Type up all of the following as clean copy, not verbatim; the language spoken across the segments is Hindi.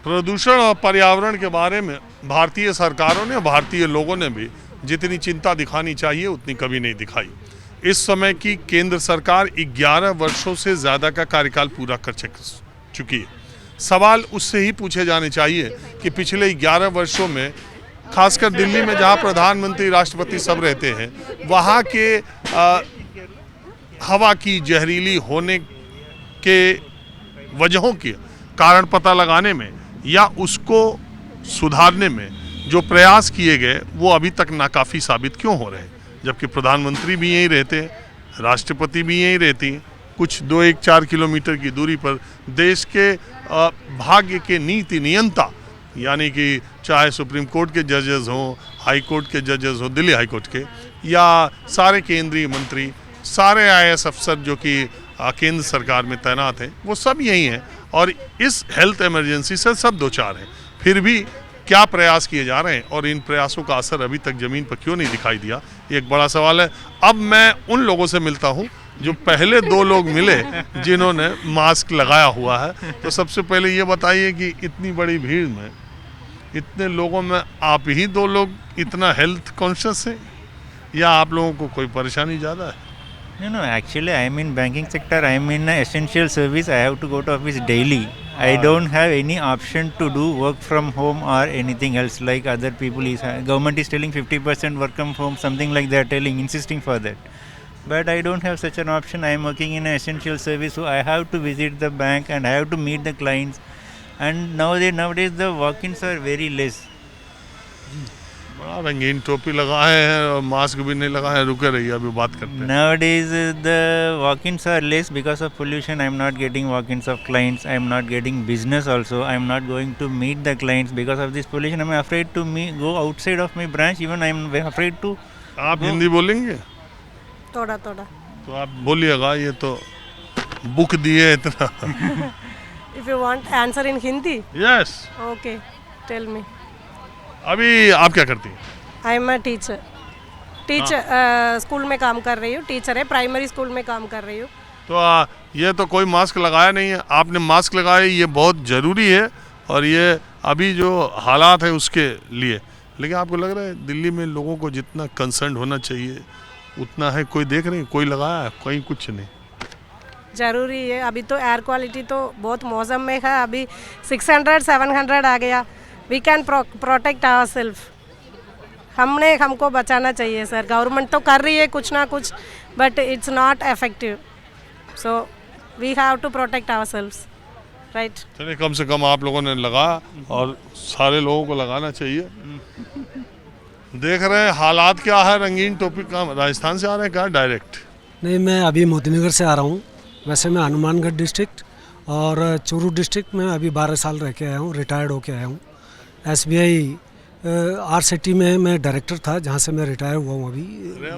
प्रदूषण और पर्यावरण के बारे में भारतीय सरकारों ने, भारतीय लोगों ने भी जितनी चिंता दिखानी चाहिए उतनी कभी नहीं दिखाई। इस समय की केंद्र सरकार 11 वर्षों से ज़्यादा का कार्यकाल पूरा कर चुकी है। सवाल उससे ही पूछे जाने चाहिए कि पिछले 11 वर्षों में, खासकर दिल्ली में जहां प्रधानमंत्री, राष्ट्रपति सब रहते हैं, वहां के हवा की जहरीली होने के वजहों के कारण पता लगाने में या उसको सुधारने में जो प्रयास किए गए वो अभी तक नाकाफ़ी साबित क्यों हो रहे हैं? जबकि प्रधानमंत्री भी यहीं रहते हैं, राष्ट्रपति भी यहीं रहती हैं, कुछ 2-4 किलोमीटर की दूरी पर देश के भाग्य के नीति नियंता, यानी कि चाहे सुप्रीम कोर्ट के जजेस हों, हाई कोर्ट के जजेस हों, दिल्ली हाई कोर्ट के, या सारे केंद्रीय मंत्री, सारे IAS अफसर जो कि केंद्र सरकार में तैनात हैं, वो सब यही हैं और इस हेल्थ इमरजेंसी से सब दो चार हैं। फिर भी क्या प्रयास किए जा रहे हैं और इन प्रयासों का असर अभी तक ज़मीन पर क्यों नहीं दिखाई दिया, ये एक बड़ा सवाल है। अब मैं उन लोगों से मिलता हूं जो पहले 2 लोग मिले जिन्होंने मास्क लगाया हुआ है। तो सबसे पहले ये बताइए कि इतनी बड़ी भीड़ में, इतने लोगों में आप ही 2 लोग इतना हेल्थ कॉन्शियस हैं या आप लोगों को कोई परेशानी ज़्यादा है? No, actually I am in banking sector. I am in an essential service. I have to go to office daily. I don't have any option to do work from home or anything else like other people. Government is telling 50% work from home, something like that, insisting for that. But I don't have such an option. I am working in an essential service, so I have to visit the bank and I have to meet the clients. And nowadays the walk-ins are very less. बड़ा रंगीन टोपी लगाए हैं और मास्क भी नहीं लगाए हैं। रुके रहिए, अभी बात करते हैं। Nowadays the walk-ins are less because of pollution. I am not getting walk-ins of clients. I am not getting business also. I am not going to meet the clients because of this pollution. I am afraid to go outside of my branch. Even I am afraid to. आप हिंदी बोलेंगे? थोड़ा तो आप बोलिएगा, ये तो बुक दिए इतना। If you want answer in Hindi? Yes. Okay, tell me. अभी आप क्या करती हैं? I am a teacher. School में काम कर रही हूँ, टीचर है, प्राइमरी स्कूल में काम कर रही हूँ। तो ये तो कोई मास्क लगाया नहीं है, आपने मास्क लगाया, ये बहुत ज़रूरी है और ये अभी जो हालात है उसके लिए। लेकिन आपको लग रहा है दिल्ली में लोगों को जितना कंसर्न होना चाहिए उतना है? कोई देख रहे हैं, कोई लगाया है, कहीं कुछ नहीं? ज़रूरी है। अभी तो एयर क्वालिटी तो बहुत मौसम में है, अभी 600-700 आ गया। We can protect our self. हमको बचाना चाहिए सर। गवर्नमेंट तो कर रही है कुछ ना कुछ, but it's not effective, so we have to protect our self, right. चलिए, कम से कम आप लोगों ने लगाया और सारे लोगों को लगाना चाहिए। देख रहे हैं हालात क्या है। रंगीन टोपी का राजस्थान से आ रहे हैं क्या डायरेक्ट? नहीं, मैं अभी मोतीनगर से आ रहा हूँ। वैसे मैं हनुमानगढ़ डिस्ट्रिक्ट और चूरू डिस्ट्रिक्ट में अभी 12 साल रह के आया हूँ, रिटायर्ड होके आया हूँ। SBI RCT में मैं डायरेक्टर था, जहाँ से मैं रिटायर हुआ हूँ अभी।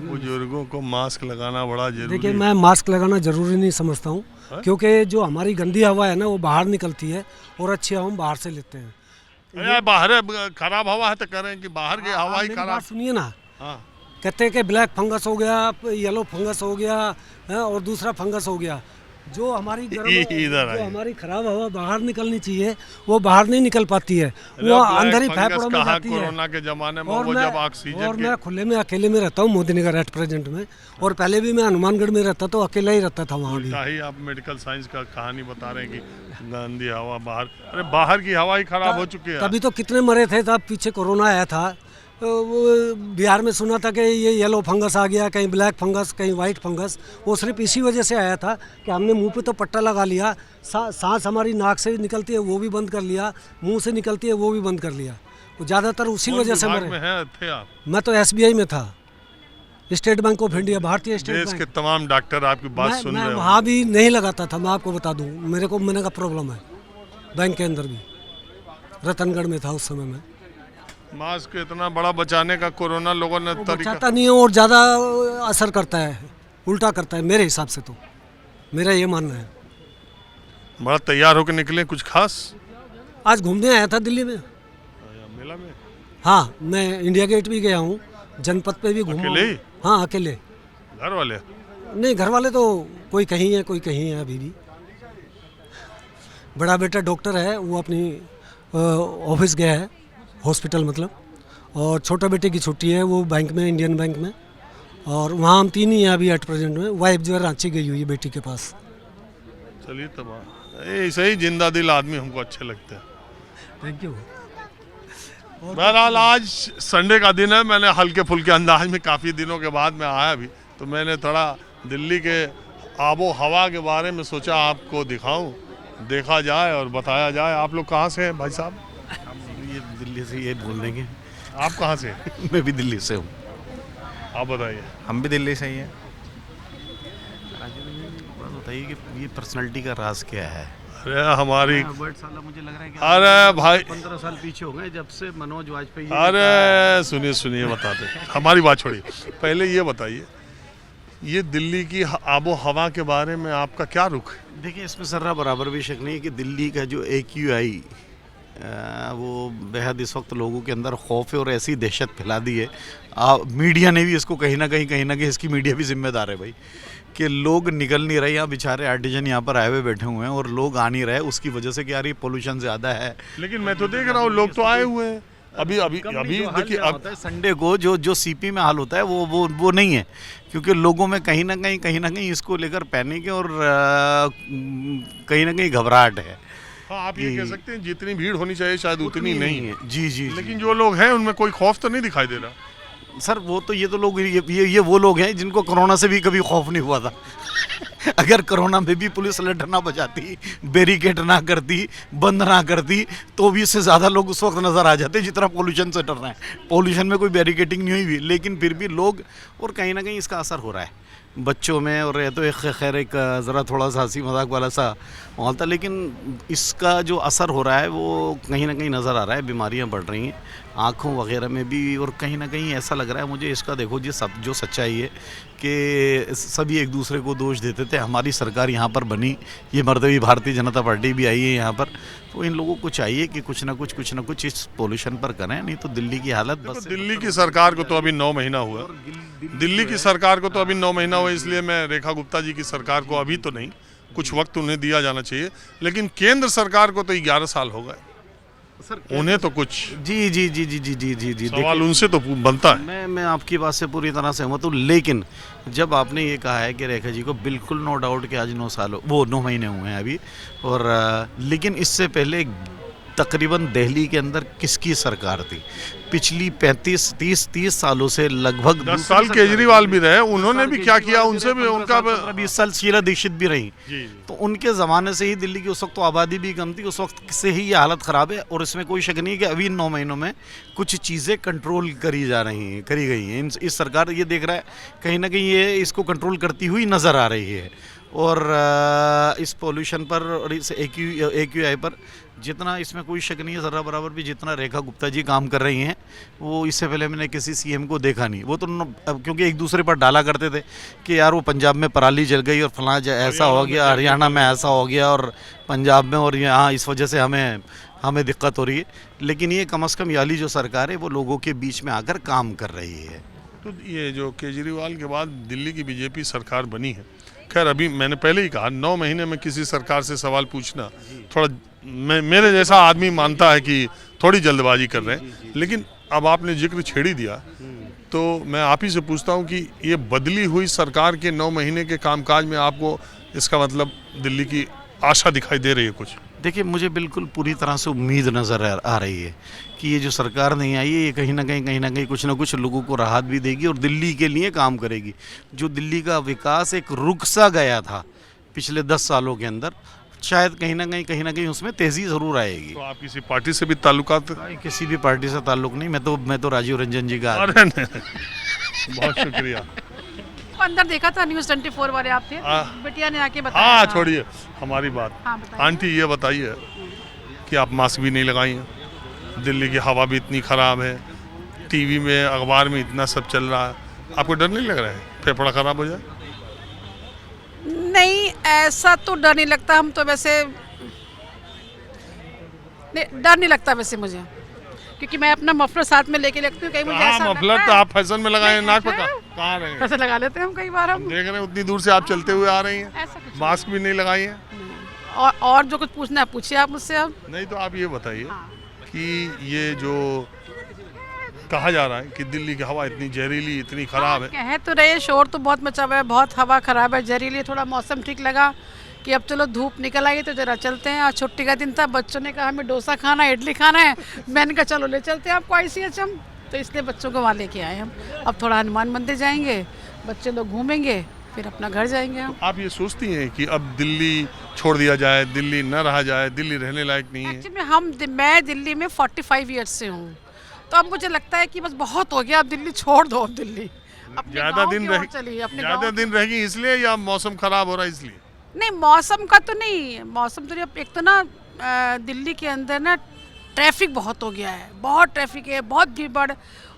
बुजुर्गों को मास्क लगाना बड़ा जरूरी है। देखिए, मैं मास्क लगाना ज़रूरी नहीं समझता हूँ, क्योंकि जो हमारी गंदी हवा है ना वो बाहर निकलती है और अच्छी हवा हम बाहर से लेते हैं। बाहर खराब हवा है तो कह रहे हैं कि बाहर की हवा ही खराब। सुनिए ना, कहते हैं कि ब्लैक फंगस हो गया, येलो फंगस हो गया और दूसरा फंगस हो गया। जो हमारी हमारी खराब हवा बाहर निकलनी चाहिए वो बाहर नहीं निकल पाती है, वो अंदर ही फेफड़ों में जाती है। कोरोना के जमाने में वो जब ऑक्सीजन और मैं खुले में अकेले में रहता हूँ मोदीनगर एट प्रेजेंट में, और पहले भी मैं हनुमानगढ़ में रहता तो अकेला ही रहता था वहाँ भी। आप मेडिकल साइंस का कहानी बता रहे हैं कि गंदी हवा बाहर, अरे बाहर की हवा ही खराब हो चुकी है। तभी तो कितने मरे थे तब पीछे कोरोना आया था। वो बिहार में सुना था कि ये येलो फंगस आ गया, कहीं ब्लैक फंगस, कहीं वाइट फंगस। वो सिर्फ इसी वजह से आया था कि हमने मुंह पे तो पट्टा लगा लिया, सांस हमारी नाक से निकलती है वो भी बंद कर लिया, मुंह से निकलती है वो भी बंद कर लिया। वो ज़्यादातर उसी वजह से मरे। थे आप? मैं तो SBI में था, स्टेट बैंक ऑफ इंडिया, भारतीय स्टेट बैंक। देश के तमाम डॉक्टर आपकी बात सुन रहे हैं। वहाँ भी नहीं लगाता था, मैं आपको बता दूँ। मैंने का प्रॉब्लम है बैंक के अंदर भी, रतनगढ़ में था उस समय में। मास्क इतना बड़ा बचाने का कोरोना लोगों ने बचाता नहीं है और ज़्यादा असर करता है, उल्टा करता है मेरे हिसाब से। तो मेरा ये मानना है। बड़ा तैयार होकर निकले, कुछ खास? आज घूमने आया था दिल्ली में, मेला में। हाँ, मैं इंडिया गेट भी गया हूँ, जनपद पे भी घूमा। अकेले ही? हाँ, अकेले। घर वाले? नहीं, घर वाले तो कोई कहीं है, कोई कहीं है। अभी भी बड़ा बेटा डॉक्टर है, वो अपनी ऑफिस गया है, हॉस्पिटल मतलब, और छोटा बेटे की छुट्टी है, वो बैंक में, इंडियन बैंक में, और वहाँ हम 3 ही हैं अभी एट प्रेजेंट में। वाइफ जो है रांची गई हुई है बेटी के पास। चलिए तबाह, ऐसे ही जिंदा दिल आदमी हमको अच्छे लगते हैं। Thank you. बहरहाल आज संडे का दिन है, मैंने हल्के फुल्के अंदाज में काफ़ी दिनों के बाद मैं आया भी, तो मैंने थोड़ा दिल्ली के आबो हवा के बारे में सोचा आपको दिखाऊं, देखा जाए और बताया जाए। आप लोग कहाँ से हैं भाई साहब? ये दिल्ली से ये बोल देंगे। आप कहाँ से? मैं भी दिल्ली से हूँ। आप बताइए। हम भी दिल्ली से ही हैं। बात बताइए कि ये पर्सनालिटी का राज क्या है? अरे हमारी, वर्ड साला मुझे लग रहा है कि अरे भाई, 15 साल पीछे हो गए जब से मनोज वाजपेयी। अरे सुनिए सुनिए, बताते हमारी बात छोड़िए, पहले ये बताइए, ये दिल्ली की आबो हवा के बारे में आपका क्या रुख है? देखिए, इसमें सर्रा बराबर भी शक नहीं है कि दिल्ली का जो AQI वो बेहद इस वक्त लोगों के अंदर खौफ है और ऐसी दहशत फैला दी है। मीडिया ने भी इसको कहीं ना कहीं इसकी मीडिया भी जिम्मेदार है भाई, कि लोग निकल नहीं रहे। यहाँ बेचारे आर्टिजन यहाँ पर आए हुए बैठे हुए हैं और लोग आ नहीं रहे, उसकी वजह से कि यार ये पोल्यूशन ज़्यादा है। लेकिन मैं तो देख रहा हूँ लोग तो आए हुए हैं। अभी देखिए, अब संडे को जो CP में हाल होता है वो नहीं है, क्योंकि लोगों में कहीं ना कहीं इसको लेकर पैनिक है और कहीं ना कहीं घबराहट है। हाँ, आप ये कह सकते हैं जितनी भीड़ होनी चाहिए शायद उतनी नहीं है। जी। लेकिन जो लोग हैं उनमें कोई खौफ तो नहीं दिखाई दे रहा। सर वो तो ये तो लोग ये वो लोग हैं जिनको कोरोना से भी कभी खौफ नहीं हुआ था। अगर कोरोना में भी पुलिस अलर्ट ना बजाती, बैरिकेड ना करती, बंद ना करती, तो भी इससे ज़्यादा लोग उस वक्त नज़र आ जाते जितना पोल्यूशन से डर रहे हैं। पोल्यूशन में कोई बैरिकेडिंग नहीं हुई, लेकिन फिर भी लोग, और कहीं ना कहीं इसका असर हो रहा है बच्चों में। और ये तो एक खैर एक ज़रा थोड़ा सा हंसी मजाक वाला सा माहौल था, लेकिन इसका जो असर हो रहा है वो कहीं ना कहीं नज़र आ रहा है। बीमारियां बढ़ रही हैं आँखों वगैरह में भी, और कहीं ना कहीं ऐसा लग रहा है मुझे इसका, देखो जी, सब जो सच्चाई है कि सभी एक दूसरे को दोष देते थे। हमारी सरकार यहाँ पर बनी, ये मर्दवी भारतीय जनता पार्टी भी आई है यहाँ पर, तो इन लोगों को चाहिए कि कुछ ना कुछ इस पोल्यूशन पर करें, नहीं तो दिल्ली की हालत बस। दिल्ली की सरकार को तो अभी 9 महीना हुआ, दिल्ली की सरकार को तो अभी 9 महीना हुआ, इसलिए मैं रेखा गुप्ता जी की सरकार को अभी तो नहीं, कुछ वक्त उन्हें दिया जाना चाहिए। लेकिन केंद्र सरकार को तो 11 साल हो गए, उन्हें तो कुछ जी सवाल उनसे तो बनता है। मैं आपकी बात से पूरी तरह सहमत हूँ, लेकिन जब आपने ये कहा है कि रेखा जी को बिल्कुल नो डाउट कि आज 9 महीने हुए हैं अभी, और लेकिन इससे पहले तकरीबन दिल्ली के अंदर किसकी सरकार थी? पिछली 35-30 सालों से लगभग 10 साल केजरीवाल भी रहे, उन्होंने भी क्या किया, उनसे भी उनका 20 साल शीला दीक्षित भी रही। जी। तो उनके ज़माने से ही दिल्ली की उस वक्त तो आबादी भी कम थी, उस वक्त से ही ये हालत ख़राब है, और इसमें कोई शक नहीं कि अभी 9 महीनों में कुछ चीज़ें कंट्रोल करी गई हैं। इस सरकार ये देख रहा है कहीं ना कहीं ये इसको कंट्रोल करती हुई नज़र आ रही है, और इस पोल्यूशन पर और इस AQI पर जितना, इसमें कोई शक नहीं है ज़रा बराबर भी, जितना रेखा गुप्ता जी काम कर रही हैं वो इससे पहले मैंने किसी CM को देखा नहीं। वो तो क्योंकि एक दूसरे पर डाला करते थे कि यार वो पंजाब में पराली जल गई और फलां ऐसा हो गया, हरियाणा में ऐसा हो गया और पंजाब में, और यहाँ इस वजह से हमें दिक्कत हो रही है। लेकिन ये कम से कम याली जो सरकार है वो लोगों के बीच में आकर काम कर रही है। तो ये जो केजरीवाल के बाद दिल्ली की बीजेपी सरकार बनी है, खैर अभी मैंने पहले ही कहा 9 महीने में किसी सरकार से सवाल पूछना थोड़ा, मेरे जैसा आदमी मानता है कि थोड़ी जल्दबाजी कर रहे हैं। लेकिन अब आपने जिक्र छेड़ ही दिया, तो मैं आप ही से पूछता हूं कि ये बदली हुई सरकार के 9 महीने के कामकाज में आपको इसका मतलब दिल्ली की आशा दिखाई दे रही है कुछ? देखिए, मुझे बिल्कुल पूरी तरह से उम्मीद नज़र आ रही है कि ये जो सरकार नहीं आई है ये कहीं ना कहीं कुछ ना कुछ लोगों को राहत भी देगी और दिल्ली के लिए काम करेगी। जो दिल्ली का विकास एक रुक सा गया था पिछले 10 सालों के अंदर, शायद कहीं ना कहीं उसमें तेज़ी ज़रूर आएगी। तो आप किसी पार्टी से भी ताल्लुकात? किसी भी पार्टी से ताल्लुक नहीं, मैं तो राजीव रंजन जी का। अरे नहीं, बहुत शुक्रिया। अंदर देखा था न्यूज़ 24 वाले आप थे, बिटिया ने आके बताया। हाँ, छोड़िए हमारी बात। हाँ, आंटी ये बताइए कि आप मास्क भी नहीं लगाई हैं, दिल्ली की हवा भी इतनी ख़राब है, टीवी में अखबार में इतना सब चल रहा है, आपको डर नहीं लग रहा है फेफड़ा ख़राब हो जाए? नहीं, ऐसा तो डर नहीं लगता। हम तो वैसे डर नहीं लगता वैसे मुझे, क्योंकि मैं अपना मफलर साथ में लेके रखती हूँ। कहीं मुझे ऐसा मफलर तो आप फैशन में लगाए, नाक पे कहाँ रहे हैं? कैसे लगा लेते हैं हम, कई बार हम देख रहे हैं उतनी दूर से आप चलते हुए आ रही हैं, ऐसा कुछ मास्क भी नहीं लगाई है। और जो कुछ पूछना है पूछिए आप मुझसे। अब नहीं तो आप ये बताइए कि ये जो कहा जा रहा है कि दिल्ली की हवा इतनी जहरीली, इतनी ख़राब है। कह तो रहे, शोर तो बहुत मचा हुआ है, बहुत हवा ख़राब है, जहरीली। थोड़ा मौसम ठीक लगा कि अब चलो धूप निकल आई तो ज़रा चलते हैं। आज छुट्टी का दिन था, बच्चों ने कहा हमें डोसा खाना है, इडली खाना है। मैंने कहा चलो ले चलते हैं आपको ICHM, तो इसलिए बच्चों को वहाँ लेके आए हम। अब थोड़ा हनुमान मंदिर जाएंगे, बच्चे लोग घूमेंगे, फिर अपना घर जाएंगे हम। आप ये सोचती हैं कि अब दिल्ली छोड़ दिया जाए, दिल्ली न रहा जाए, दिल्ली रहने लायक नहीं है? एक्चुअली मैं दिल्ली में 45 ईयर्स से हूँ, तो अब मुझे लगता है कि बस बहुत हो गया, अब दिल्ली छोड़ दो। अब दिल्ली ज़्यादा दिन रहेगी इसलिए, या मौसम ख़राब हो रहा है इसलिए? नहीं, मौसम का तो नहीं, मौसम तो एक तो ना दिल्ली के अंदर ना ट्रैफिक बहुत हो गया है, बहुत ट्रैफिक है, बहुत भीड़।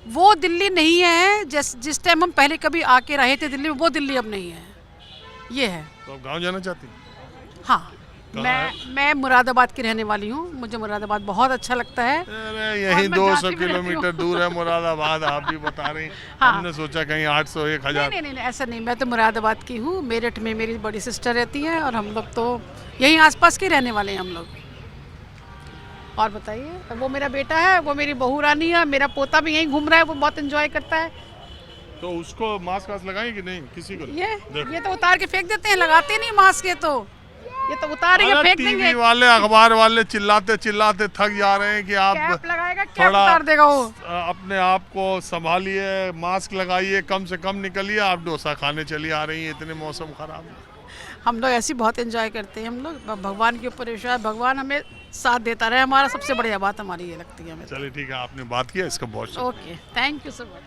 वो दिल्ली नहीं है जिस टाइम हम पहले कभी आके रहे थे दिल्ली में, वो दिल्ली अब नहीं है, ये है। तो आप गाँव जाना चाहती हैं? हाँ, मैं मुरादाबाद की रहने वाली हूँ, मुझे मुरादाबाद बहुत अच्छा लगता है। अरे यही 200 किलोमीटर दूर है मुरादाबाद, आप भी बता रही हैं। हाँ। हमने सोचा कहीं 800 1000। नहीं, ऐसा नहीं, मैं तो मुरादाबाद की हूँ। मेरठ में मेरी बड़ी सिस्टर रहती है और हम लोग तो यहीं आसपास के रहने वाले हैं हम लोग। और बताइए, वो मेरा बेटा है, वो मेरी बहू रानी है, मेरा पोता भी यहीं घूम रहा है, वो बहुत एंजॉय करता है। तो उसको मास्क वास्क लगाएं कि नहीं? किसी को ये तो उतार के फेंक देते हैं, लगाते नहीं मास्क। ये तो उतारेंगे, फेंक देंगे। टीवी वाले, अखबार वाले चिल्लाते चिल्लाते थक जा रहे हैं कि आप कैप लगाएगा, कैप थोड़ा उतार देगा वो। अपने आप को संभालिए, मास्क लगाइए, कम से कम निकलिए। आप डोसा खाने चली आ रही हैं, इतने मौसम खराब है। हम लोग ऐसी बहुत एंजॉय करते हैं। हम लोग भगवान के ऊपर विश्वास, भगवान हमें साथ देता रहे, हमारा सबसे बढ़िया बात हमारी ये लगती है हमें। चलिए ठीक है, आपने बात किया, इसका बहुत okay, thank you so much.